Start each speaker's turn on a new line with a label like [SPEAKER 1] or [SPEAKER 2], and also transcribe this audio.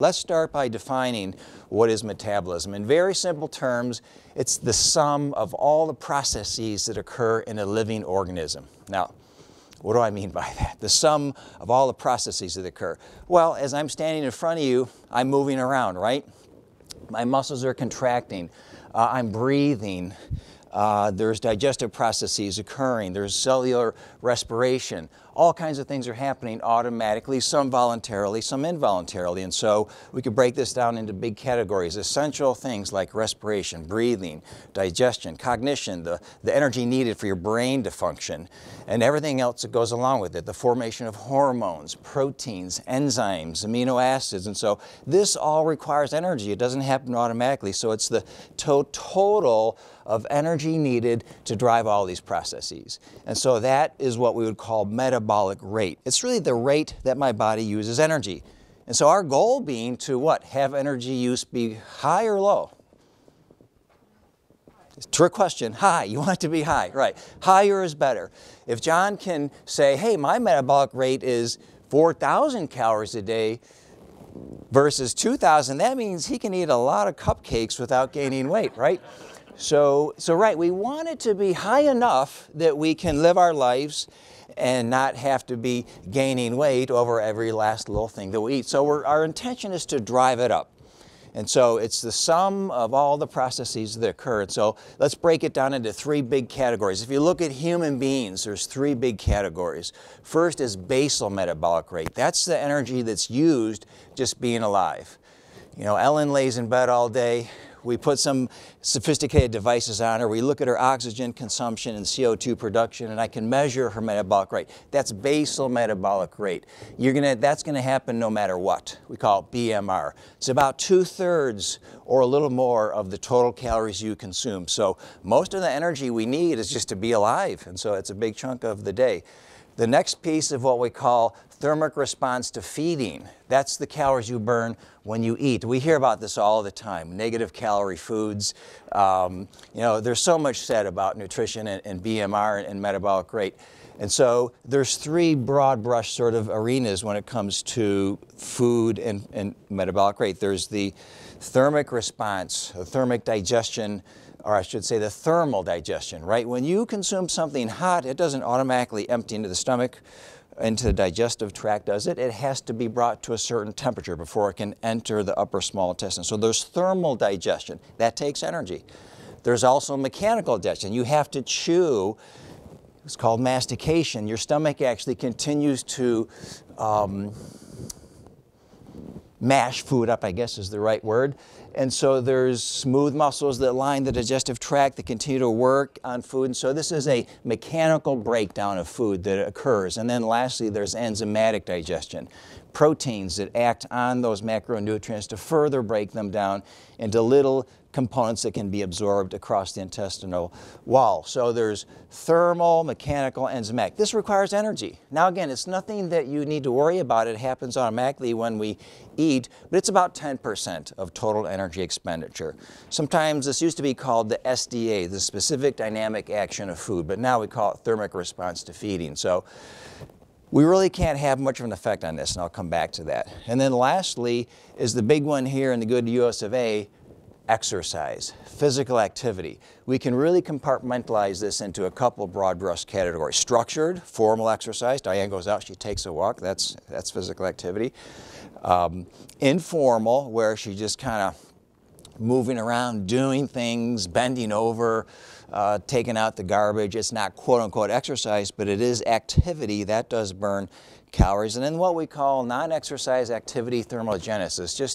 [SPEAKER 1] Let's start by defining what is metabolism. In very simple terms, it's the sum of all the processes that occur in a living organism. Now, what do I mean by that? The sum of all the processes that occur. Well, as I'm standing in front of you, I'm moving around, right? My muscles are contracting. I'm breathing. There's digestive processes occurring. There's cellular respiration. All kinds of things are happening automatically, some voluntarily, some involuntarily. And so we could break this down into big categories. Essential things like respiration, breathing, digestion, cognition, the energy needed for your brain to function, and everything else that goes along with it, the formation of hormones, proteins, enzymes, amino acids. And so this all requires energy. It doesn't happen automatically. So it's the total of energy needed to drive all these processes. And so that is what we would call metabolic rate. It's really the rate that my body uses energy. And so our goal being to what? Have energy use be high or low? It's a trick question. High. You want it to be high. Right. Higher is better. If John can say, hey, my metabolic rate is 4,000 calories a day versus 2,000, that means he can eat a lot of cupcakes without gaining weight, right? So right, we want it to be high enough that we can live our lives and not have to be gaining weight over every last little thing that we eat. So our intention is to drive it up. And so it's the sum of all the processes that occur. And so let's break it down into three big categories. If you look at human beings, there's three big categories. First is basal metabolic rate. That's the energy that's used just being alive. You know, Ellen lays in bed all day. We put some sophisticated devices on her. We look at her oxygen consumption and CO2 production, and I can measure her metabolic rate. That's basal metabolic rate. That's going to happen no matter what. We call it BMR. It's about 2/3 or a little more of the total calories you consume. So most of the energy we need is just to be alive, and so it's a big chunk of the day. The next piece of what we call thermic response to feeding. That's the calories you burn when you eat. We hear about this all the time, negative calorie foods. You know, there's so much said about nutrition and BMR and metabolic rate. And so there's three broad brush sort of arenas when it comes to food and metabolic rate. There's the thermic response, the thermic digestion, or I should say the thermal digestion, right? When you consume something hot, it doesn't automatically empty into the stomach, into the digestive tract, does it? It has to be brought to a certain temperature before it can enter the upper small intestine. So there's thermal digestion. That takes energy. There's also mechanical digestion. You have to chew. It's called mastication. Your stomach actually continues to mash food up, I guess is the right word. And so there's smooth muscles that line the digestive tract that continue to work on food. And so this is a mechanical breakdown of food that occurs. And then lastly, there's enzymatic digestion. Proteins that act on those macronutrients to further break them down into little components that can be absorbed across the intestinal wall. So there's thermal, mechanical, enzymatic. This requires energy. Now again, it's nothing that you need to worry about. It happens automatically when we eat, but it's about 10% of total energy expenditure. Sometimes this used to be called the SDA, the specific dynamic action of food, but now we call it thermic response to feeding. So we really can't have much of an effect on this, and I'll come back to that. And then lastly is the big one here in the good US of A, exercise, physical activity. We can really compartmentalize this into a couple broad brush categories. Structured, formal exercise. Diane goes out, she takes a walk. That's physical activity. Informal, where she just kind of moving around, doing things, bending over, taking out the garbage. It's not quote-unquote exercise, but it is activity that does burn calories. And then what we call non-exercise activity thermogenesis, just